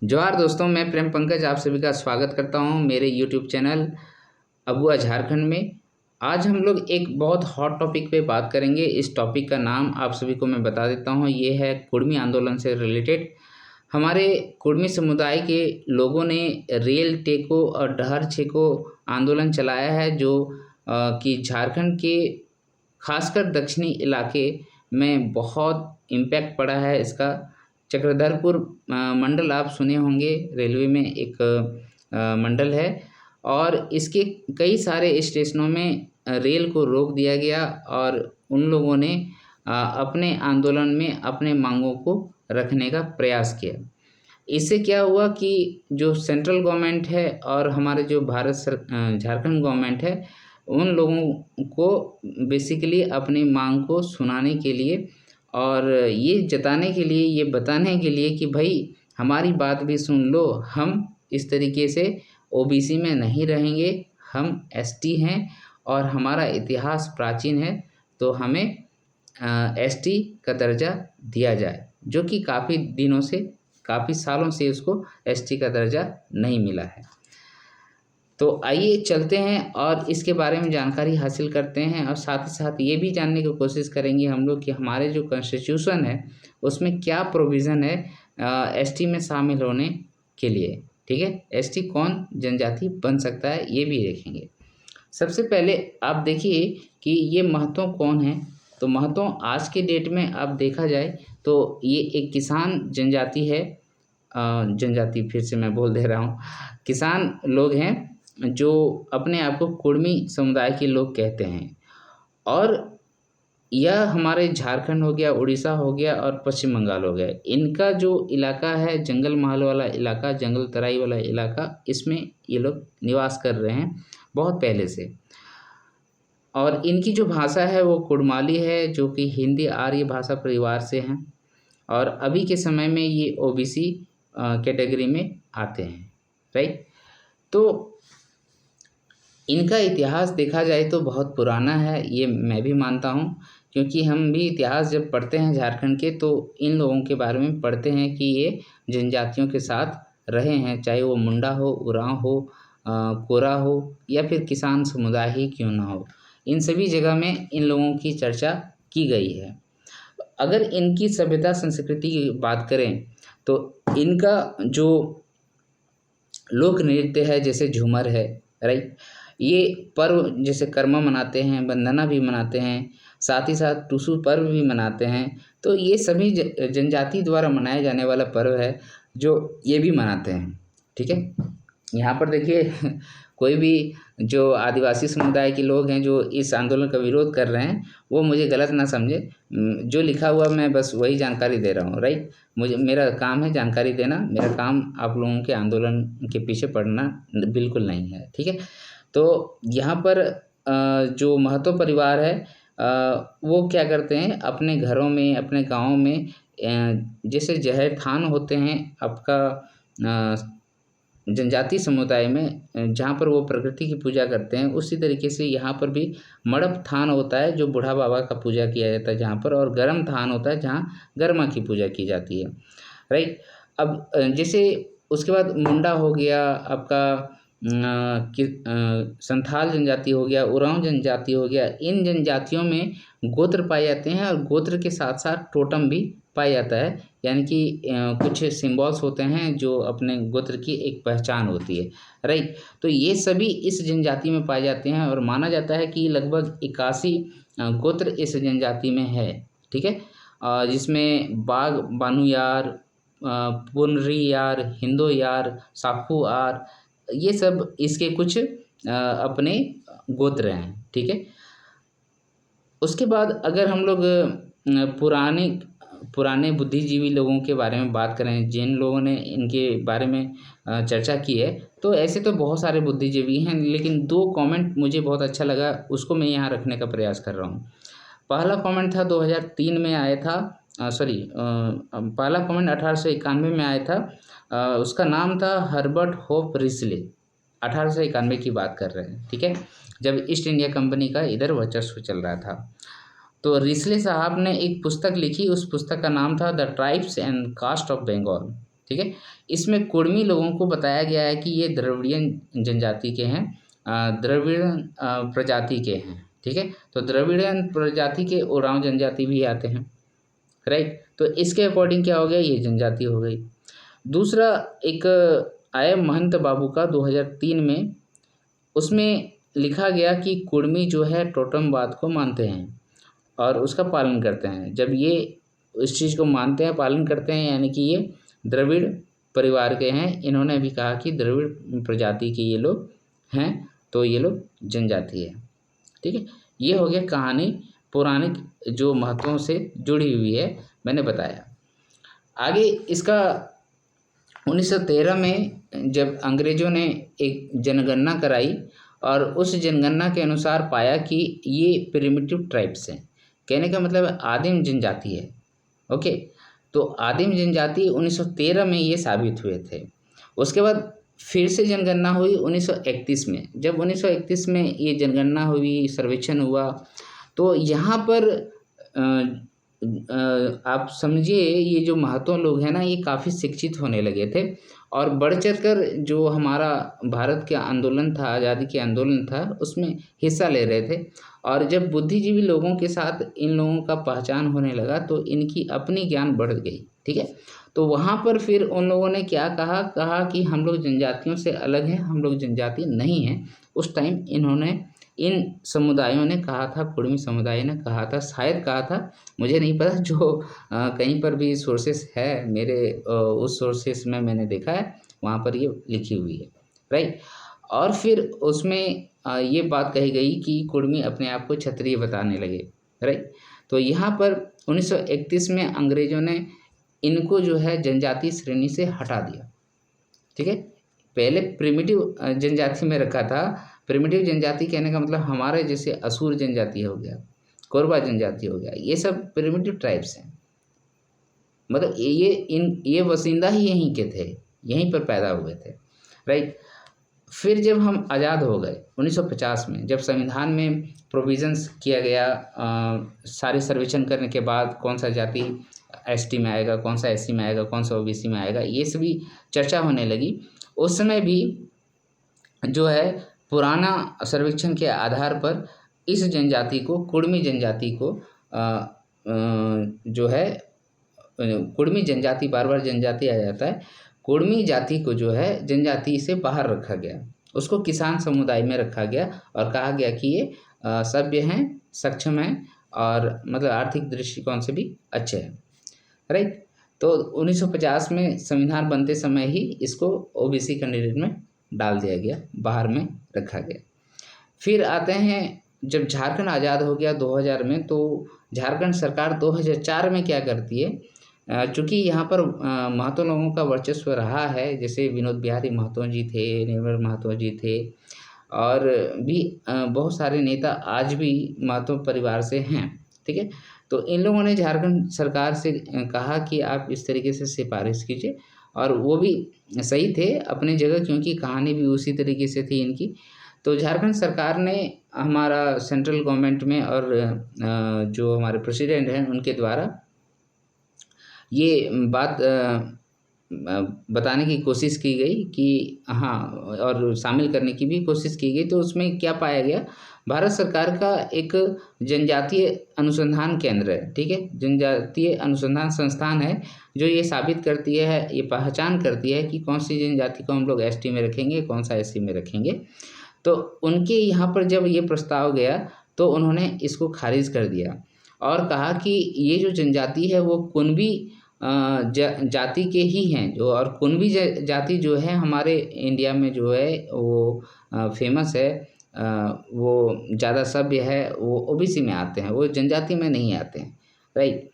जोहार दोस्तों, मैं प्रेम पंकज आप सभी का स्वागत करता हूं मेरे यूट्यूब चैनल अबुआ झारखंड में। आज हम लोग एक बहुत हॉट टॉपिक पे बात करेंगे। इस टॉपिक का नाम आप सभी को मैं बता देता हूं, ये है कुर्मी आंदोलन से रिलेटेड। हमारे कुर्मी समुदाय के लोगों ने रेल टेको और डहर छेको आंदोलन चलाया है, जो कि झारखंड के खासकर दक्षिणी इलाके में बहुत इम्पैक्ट पड़ा है इसका। चक्रधरपुर मंडल आप सुने होंगे, रेलवे में एक मंडल है और इसके कई सारे स्टेशनों में रेल को रोक दिया गया और उन लोगों ने अपने आंदोलन में अपने मांगों को रखने का प्रयास किया। इससे क्या हुआ कि जो सेंट्रल गवर्नमेंट है और हमारे जो झारखंड गवर्नमेंट है, उन लोगों को बेसिकली अपनी मांग को सुनाने के लिए और ये जताने के लिए, ये बताने के लिए कि भाई हमारी बात भी सुन लो, हम इस तरीके से ओबीसी में नहीं रहेंगे, हम एसटी हैं और हमारा इतिहास प्राचीन है, तो हमें एसटी का दर्जा दिया जाए, जो कि काफ़ी दिनों से, काफ़ी सालों से उसको एसटी का दर्जा नहीं मिला है। तो आइए चलते हैं और इसके बारे में जानकारी हासिल करते हैं और साथ ही साथ ये भी जानने की कोशिश करेंगे हम लोग कि हमारे जो कॉन्स्टिट्यूशन है उसमें क्या प्रोविज़न है एसटी में शामिल होने के लिए। ठीक है, एसटी कौन जनजाति बन सकता है ये भी देखेंगे। सबसे पहले आप देखिए कि ये महतो कौन है। तो महतो आज के डेट में अब देखा जाए तो ये एक किसान जनजाति है। जनजाति फिर से मैं बोल दे रहा हूँ, किसान लोग हैं जो अपने आप को कुर्मी समुदाय के लोग कहते हैं। और यह हमारे झारखंड हो गया, उड़ीसा हो गया और पश्चिम बंगाल हो गया, इनका जो इलाका है जंगल महल वाला इलाका, जंगल तराई वाला इलाका, इसमें ये लोग निवास कर रहे हैं बहुत पहले से। और इनकी जो भाषा है वो कुड़माली है, जो कि हिंदी आर्य भाषा परिवार से हैं और अभी के समय में ये ओबीसी कैटेगरी में आते हैं, राइट। तो इनका इतिहास देखा जाए तो बहुत पुराना है, ये मैं भी मानता हूँ, क्योंकि हम भी इतिहास जब पढ़ते हैं झारखंड के तो इन लोगों के बारे में पढ़ते हैं कि ये जनजातियों के साथ रहे हैं, चाहे वो मुंडा हो, उरांव हो, कोरा हो या फिर किसान समुदाय ही क्यों ना हो, इन सभी जगह में इन लोगों की चर्चा की गई है। अगर इनकी सभ्यता संस्कृति की बात करें तो इनका जो लोक नृत्य है जैसे झूमर है, राइट, ये पर्व जैसे कर्मा मनाते हैं, वंदना भी मनाते हैं, साथ ही साथ टुसु पर्व भी मनाते हैं। तो ये सभी जनजाति द्वारा मनाया जाने वाला पर्व है जो ये भी मनाते हैं। ठीक है, यहाँ पर देखिए कोई भी जो आदिवासी समुदाय के लोग हैं जो इस आंदोलन का विरोध कर रहे हैं वो मुझे गलत ना समझे, जो लिखा हुआ मैं बस वही जानकारी दे रहा हूँ, राइट। मेरा काम है जानकारी देना, मेरा काम आप लोगों के आंदोलन के पीछे पड़ना बिल्कुल नहीं है। ठीक है, तो यहाँ पर जो महतो परिवार है वो क्या करते हैं, अपने घरों में, अपने गाँव में जैसे जहेर थान होते हैं आपका जनजाति समुदाय में, जहाँ पर वो प्रकृति की पूजा करते हैं, उसी तरीके से यहाँ पर भी मड़प थान होता है जो बूढ़ा बाबा का पूजा किया जाता है जहाँ पर, और गर्म थान होता है जहाँ गर्मा की पूजा की जाती है, राइट। अब जैसे उसके बाद मुंडा हो गया आपका, संथाल जनजाति हो गया, उरांव जनजाति हो गया, इन जनजातियों में गोत्र पाए जाते हैं और गोत्र के साथ साथ टोटम भी पाया जाता है, यानी कि कुछ सिंबल्स होते हैं जो अपने गोत्र की एक पहचान होती है, राइट। तो ये सभी इस जनजाति में पाए जाते हैं और माना जाता है कि लगभग 81 गोत्र इस जनजाति में है। ठीक है, जिसमें बाघ, बानुयार, पुनरी यार, हिंदो यार, साखू यार, ये सब इसके कुछ अपने गोत्र हैं। ठीक है, उसके बाद अगर हम लोग पुराने बुद्धिजीवी लोगों के बारे में बात करें, जिन लोगों ने इनके बारे में चर्चा की है, तो ऐसे तो बहुत सारे बुद्धिजीवी हैं, लेकिन 2 कमेंट मुझे बहुत अच्छा लगा, उसको मैं यहाँ रखने का प्रयास कर रहा हूँ। पहला कमेंट था 2003 में आया था, पहला कमेंट 1891 में आया था। उसका नाम था हर्बर्ट होप रिस्ले। 1891 की बात कर रहे हैं, ठीक है, जब ईस्ट इंडिया कंपनी का इधर वर्चस्व चल रहा था। तो रिस्ले साहब ने एक पुस्तक लिखी, उस पुस्तक का नाम था the tribes and caste of Bengal. ठीक है। इसमें कुड़मी लोगों को बताया गया है कि ये द्रविड़ियन जनजाति के हैं, द्रविड़ियन प्रजाति के हैं, ठीक है। तो द्रविड़ियन प्रजाति के ओरांव जनजाति भी आते हैं, राइट। तो इसके अकॉर्डिंग क्या हो गया, ये जनजाति हो गई। दूसरा एक आया महंत बाबू का 2003 में, उसमें लिखा गया कि कुड़मी जो है टोटमवाद को मानते हैं और उसका पालन करते हैं। जब ये इस चीज़ को मानते हैं, पालन करते हैं, यानी कि ये द्रविड़ परिवार के हैं। इन्होंने भी कहा कि द्रविड़ प्रजाति के ये लोग हैं, तो ये लोग जनजाति है, ठीक है। ये हो गया कहानी, पौराणिक जो महत्वों से जुड़ी हुई है, मैंने बताया। आगे इसका 1913 में जब अंग्रेज़ों ने एक जनगणना कराई और उस जनगणना के अनुसार पाया कि ये प्रिमिटिव ट्राइब्स हैं, कहने का मतलब आदिम जनजाति है, ओके। तो आदिम जनजाति 1913 में ये साबित हुए थे। उसके बाद फिर से जनगणना हुई 1931 में। जब 1931 में ये जनगणना हुई, सर्वेक्षण हुआ, तो यहाँ पर आप समझिए ये जो महतो लोग हैं ना, ये काफ़ी शिक्षित होने लगे थे और बढ़ चढ़कर जो हमारा भारत का आंदोलन था, आज़ादी के आंदोलन था, उसमें हिस्सा ले रहे थे। और जब बुद्धिजीवी लोगों के साथ इन लोगों का पहचान होने लगा तो इनकी अपनी ज्ञान बढ़ गई, ठीक है। तो वहाँ पर फिर उन लोगों ने क्या कहा कि हम लोग जनजातियों से अलग हैं, हम लोग जनजाति नहीं हैं। उस टाइम इन्होंने, इन समुदायों ने कहा था, कुड़मी समुदाय ने कहा था, शायद कहा था, मुझे नहीं पता, जो कहीं पर भी सोर्सेस है मेरे, उस सोर्सेस में मैंने देखा है, वहाँ पर ये लिखी हुई है, राइट। और फिर उसमें ये बात कही गई कि कुड़मी अपने आप को क्षत्रिय बताने लगे, राइट। तो यहाँ पर 1931 में अंग्रेज़ों ने इनको जो है जनजाति श्रेणी से हटा दिया, ठीक है। पहले प्रिमिटिव जनजाति में रखा था। प्रिमिटिव जनजाति कहने का मतलब हमारे जैसे असुर जनजाति हो गया, कोरबा जनजाति हो गया, ये सब प्रिमिटिव ट्राइब्स हैं। मतलब ये वसिंदा ही यहीं के थे, यहीं पर पैदा हुए थे, राइट। फिर जब हम आज़ाद हो गए 1950 में, जब संविधान में प्रोविज़न्स किया गया, सारे सर्वेक्षण करने के बाद कौन सा जाति एसटी में आएगा, कौन सा एससी में आएगा, कौन सा ओबीसी में आएगा, ये सभी चर्चा होने लगी। उस समय भी जो है पुराना सर्वेक्षण के आधार पर इस जनजाति को, कुड़मी जनजाति को जो है, कुड़मी जनजाति, बार बार जनजाति आ जाता है, कुड़मी जाति को जो है जनजाति से बाहर रखा गया, उसको किसान समुदाय में रखा गया और कहा गया कि ये सभ्य हैं, सक्षम हैं और मतलब आर्थिक दृष्टिकोण से भी अच्छे हैं, राइट। तो 1950 में संविधान बनते समय ही इसको ओबीसी कैंडिडेट में डाल दिया गया, बाहर में रखा गया। फिर आते हैं जब झारखंड आज़ाद हो गया 2000 में, तो झारखंड सरकार 2004 में क्या करती है, चूँकि यहाँ पर महतो लोगों का वर्चस्व रहा है, जैसे विनोद बिहारी महतो जी थे, निर्मल महतो जी थे और भी बहुत सारे नेता आज भी महतो परिवार से हैं, ठीक है। तो इन लोगों ने झारखंड सरकार से कहा कि आप इस तरीके से सिफारिश कीजिए, और वो भी सही थे अपनी जगह, क्योंकि कहानी भी उसी तरीके से थी इनकी। तो झारखंड सरकार ने हमारा सेंट्रल गवर्नमेंट में और जो हमारे प्रेसिडेंट हैं उनके द्वारा ये बात बताने की कोशिश की गई कि हाँ, और शामिल करने की भी कोशिश की गई। तो उसमें क्या पाया गया, भारत सरकार का एक जनजातीय अनुसंधान केंद्र है, ठीक है, जनजातीय अनुसंधान संस्थान है, जो ये साबित करती है, ये पहचान करती है कि कौन सी जनजाति को हम लोग एसटी में रखेंगे, कौन सा एससी में रखेंगे। तो उनके यहाँ पर जब ये प्रस्ताव गया तो उन्होंने इसको खारिज कर दिया और कहा कि ये जो जनजाति है वो कुणबी जाति के ही हैं, जो, और कुणबी जाति जो है हमारे इंडिया में जो है वो फेमस है, वो ज़्यादा सभ्य है, वो ओबीसी में आते हैं, वो जनजाति में नहीं आते हैं, राइट।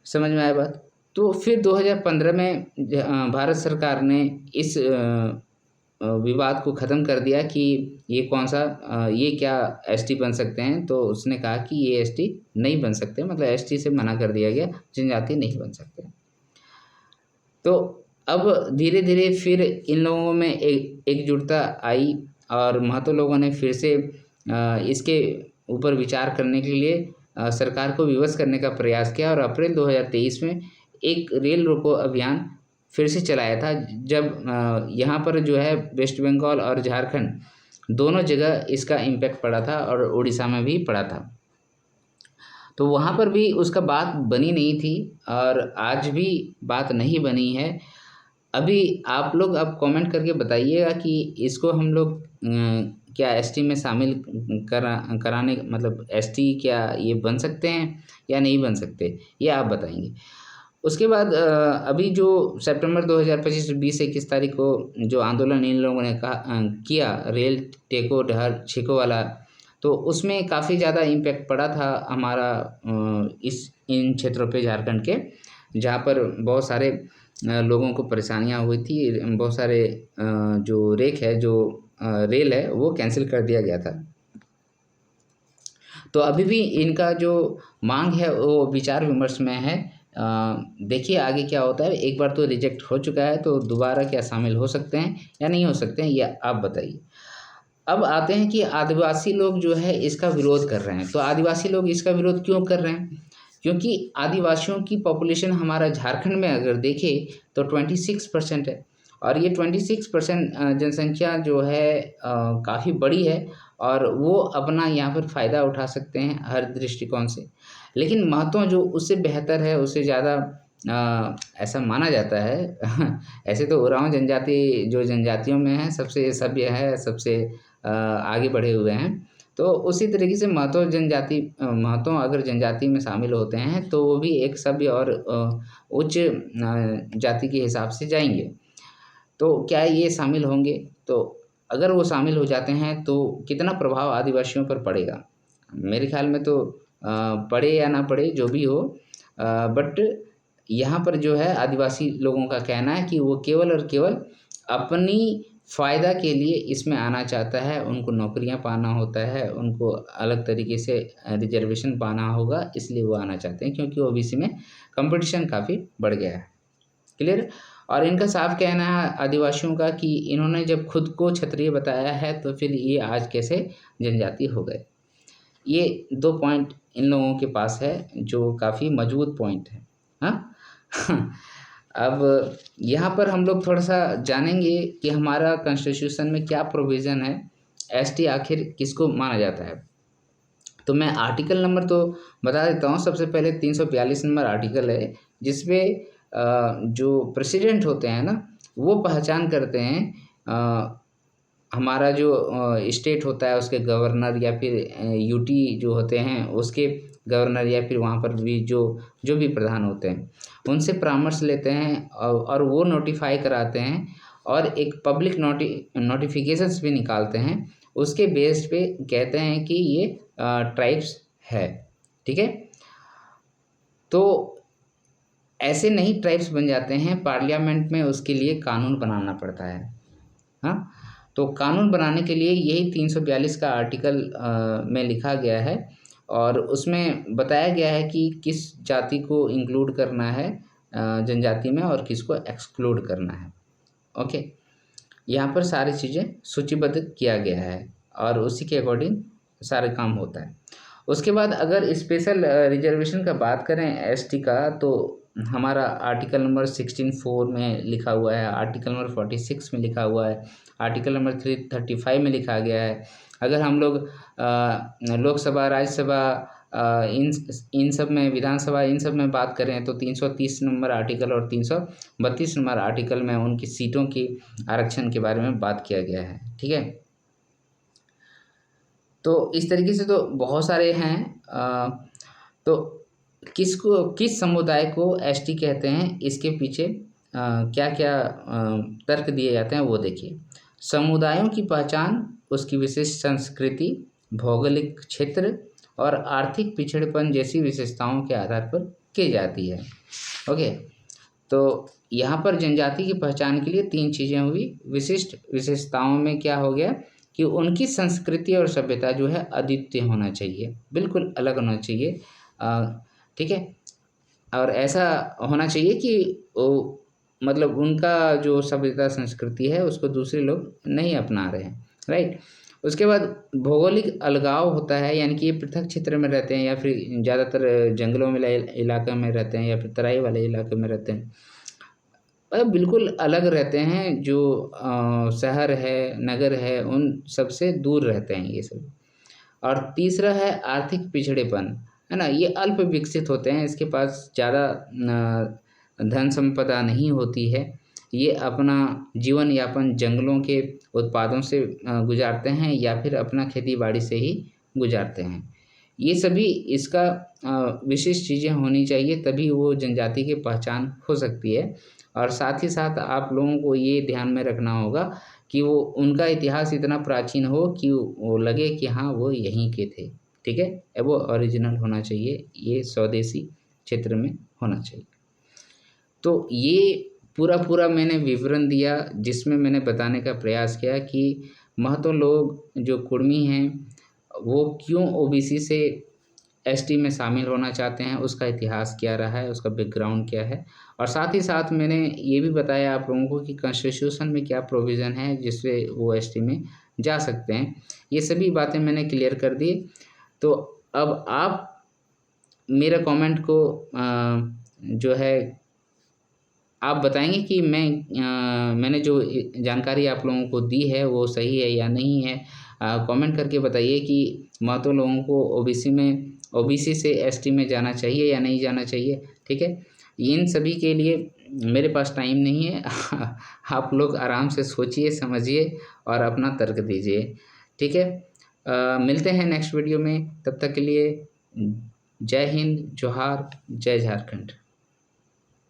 समझ में आया बात। तो फिर 2015 में भारत सरकार ने इस विवाद को ख़त्म कर दिया कि ये कौन सा ये क्या एसटी बन सकते हैं। तो उसने कहा कि ये एसटी नहीं बन सकते, मतलब एसटी से मना कर दिया गया, जनजाति नहीं बन सकते। तो अब धीरे धीरे फिर इन लोगों में एकजुटता आई और महतो लोगों ने फिर से इसके ऊपर विचार करने के लिए सरकार को विवश करने का प्रयास किया और अप्रैल 2023 में एक रेल रोको अभियान फिर से चलाया था, जब यहाँ पर जो है वेस्ट बंगाल और झारखंड दोनों जगह इसका इम्पैक्ट पड़ा था और उड़ीसा में भी पड़ा था। तो वहाँ पर भी उसका बात बनी नहीं थी और आज भी बात नहीं बनी है। अभी आप लोग अब कमेंट करके बताइएगा कि इसको हम लोग क्या एसटी में शामिल कराने, मतलब एसटी क्या ये बन सकते हैं या नहीं बन सकते, ये आप बताएंगे। उसके बाद अभी जो सितंबर 2025 20-21 तारीख को जो आंदोलन इन लोगों ने किया, रेल टेको डहर छिको वाला, तो उसमें काफ़ी ज़्यादा इम्पैक्ट पड़ा था हमारा इन क्षेत्रों पे झारखंड के, जहाँ पर बहुत सारे लोगों को परेशानियाँ हुई थी। बहुत सारे जो रेल है वो कैंसिल कर दिया गया था। तो अभी भी इनका जो मांग है वो विचार विमर्श में है। देखिए आगे क्या होता है। एक बार तो रिजेक्ट हो चुका है, तो दोबारा क्या शामिल हो सकते हैं या नहीं हो सकते हैं, ये आप बताइए। अब आते हैं कि आदिवासी लोग जो है इसका विरोध कर रहे हैं। तो आदिवासी लोग इसका विरोध क्यों कर रहे हैं? क्योंकि आदिवासियों की पॉपुलेशन हमारा झारखंड में अगर देखें तो 26% है, और ये 26% जनसंख्या जो है काफ़ी बड़ी है, और वो अपना यहाँ पर फ़ायदा उठा सकते हैं हर दृष्टिकोण से। लेकिन महत्व जो उससे बेहतर है, उससे ज़्यादा ऐसा माना जाता है ऐसे तो उरांव जनजाति जो जनजातियों में है सबसे सभ्य है, सबसे आगे बढ़े हुए हैं। तो उसी तरीके से महतो अगर जनजाति में शामिल होते हैं तो वो भी एक सभ्य और उच्च जाति के हिसाब से जाएंगे। तो क्या ये शामिल होंगे? तो अगर वो शामिल हो जाते हैं तो कितना प्रभाव आदिवासियों पर पड़ेगा? मेरे ख्याल में तो पड़े या ना पड़े जो भी हो, बट यहाँ पर जो है आदिवासी लोगों का कहना है कि वो केवल और केवल अपनी फ़ायदा के लिए इसमें आना चाहता है। उनको नौकरियां पाना होता है, उनको अलग तरीके से रिजर्वेशन पाना होगा, इसलिए वो आना चाहते हैं, क्योंकि ओबीसी में कंपटीशन काफ़ी बढ़ गया है। क्लियर? और इनका साफ कहना है आदिवासियों का कि इन्होंने जब खुद को क्षत्रिय बताया है तो फिर ये आज कैसे जनजाति हो गए। ये 2 पॉइंट इन लोगों के पास है जो काफ़ी मजबूत पॉइंट है। हाँ अब यहाँ पर हम लोग थोड़ा सा जानेंगे कि हमारा कॉन्स्टिट्यूशन में क्या प्रोविज़न है, एसटी आखिर किसको माना जाता है। तो मैं आर्टिकल नंबर तो बता देता हूँ। सबसे पहले 342 नंबर आर्टिकल है, जिसमें जो प्रेसिडेंट होते हैं ना, वो पहचान करते हैं हमारा जो स्टेट होता है उसके गवर्नर, या फिर यूटी जो होते हैं उसके गवर्नर, या फिर वहाँ पर भी जो भी प्रधान होते हैं उनसे परामर्श लेते हैं, और वो नोटिफाई कराते हैं, और एक पब्लिक नोटिफिकेशंस भी निकालते हैं। उसके बेस पे कहते हैं कि ये ट्राइब्स है। ठीक है? तो ऐसे नहीं ट्राइब्स बन जाते हैं, पार्लियामेंट में उसके लिए कानून बनाना पड़ता है। हाँ, तो कानून बनाने के लिए यही 342 का आर्टिकल में लिखा गया है, और उसमें बताया गया है कि किस जाति को इंक्लूड करना है जनजाति में और किसको एक्सक्लूड करना है। ओके, यहाँ पर सारी चीज़ें सूचीबद्ध किया गया है, और उसी के अकॉर्डिंग सारे काम होता है। उसके बाद अगर स्पेशल रिजर्वेशन का बात करें एसटी का, तो हमारा आर्टिकल नंबर 16(4) में लिखा हुआ है, आर्टिकल नंबर 46 में लिखा हुआ है, आर्टिकल नंबर 335 में लिखा गया है। अगर हम लोग लोकसभा, राज्यसभा, इन सब में, विधानसभा, इन सब में बात करें तो 330 नंबर आर्टिकल और 332 नंबर आर्टिकल में उनकी सीटों की आरक्षण के बारे में बात किया गया है। ठीक है? तो इस तरीके से तो बहुत सारे हैं। तो किस समुदाय को एसटी कहते हैं, इसके पीछे क्या क्या तर्क दिए जाते हैं वो देखिए। समुदायों की पहचान उसकी विशिष्ट संस्कृति, भौगोलिक क्षेत्र और आर्थिक पिछड़ेपन जैसी विशेषताओं के आधार पर की जाती है। ओके, तो यहाँ पर जनजाति की पहचान के लिए 3 चीज़ें हुई। विशिष्ट विशेषताओं में क्या हो गया कि उनकी संस्कृति और सभ्यता जो है अद्वितीय होना चाहिए, बिल्कुल अलग होना चाहिए। ठीक है? और ऐसा होना चाहिए कि वो, मतलब उनका जो सभ्यता संस्कृति है उसको दूसरे लोग नहीं अपना रहे हैं। राइट? उसके बाद भौगोलिक अलगाव होता है, यानी कि ये पृथक क्षेत्र में रहते हैं, या फिर ज़्यादातर जंगलों में इलाके में रहते हैं, या फिर तराई वाले इलाके में रहते हैं। बिल्कुल अलग रहते हैं, जो शहर है, नगर है, उन सबसे दूर रहते हैं ये सब। और तीसरा है आर्थिक पिछड़ेपन, है ना? ये अल्प विकसित होते हैं, इसके पास ज़्यादा धन संपदा नहीं होती है। ये अपना जीवन यापन जंगलों के उत्पादों से गुज़ारते हैं या फिर अपना खेती-बाड़ी से ही गुज़ारते हैं। ये सभी इसका विशिष्ट चीज़ें होनी चाहिए, तभी वो जनजाति की पहचान हो सकती है। और साथ ही साथ आप लोगों को ये ध्यान में रखना होगा कि वो उनका इतिहास इतना प्राचीन हो कि वो लगे कि हाँ, वो यहीं के थे, ठीक है? वो ओरिजिनल होना चाहिए, ये स्वदेशी क्षेत्र में होना चाहिए। तो ये पूरा मैंने विवरण दिया, जिसमें मैंने बताने का प्रयास किया कि महतो लोग जो कुर्मी हैं, वो क्यों ओबीसी से एसटी में शामिल होना चाहते हैं, उसका इतिहास क्या रहा है, उसका बैकग्राउंड क्या है। और साथ ही साथ मैंने ये भी बताया आप लोगों को कि कॉन्स्टिट्यूशन में क्या प्रोविज़न है जिससे वो एसटी में जा सकते हैं। ये सभी बातें मैंने क्लियर कर दी। तो अब आप मेरे कमेंट को जो है आप बताएँगे कि मैंने जो जानकारी आप लोगों को दी है वो सही है या नहीं है? कमेंट करके बताइए कि महतो लोगों को ओबीसी से एसटी में जाना चाहिए या नहीं जाना चाहिए, ठीक है? इन सभी के लिए मेरे पास टाइम नहीं है। आप लोग आराम से सोचिए, समझिए और अपना तर्क दीजिए, ठीक है? मिलते हैं नेक्स्ट वीडियो में, तब तक के लिए जय हिंद, जोहार, जय झारखंड।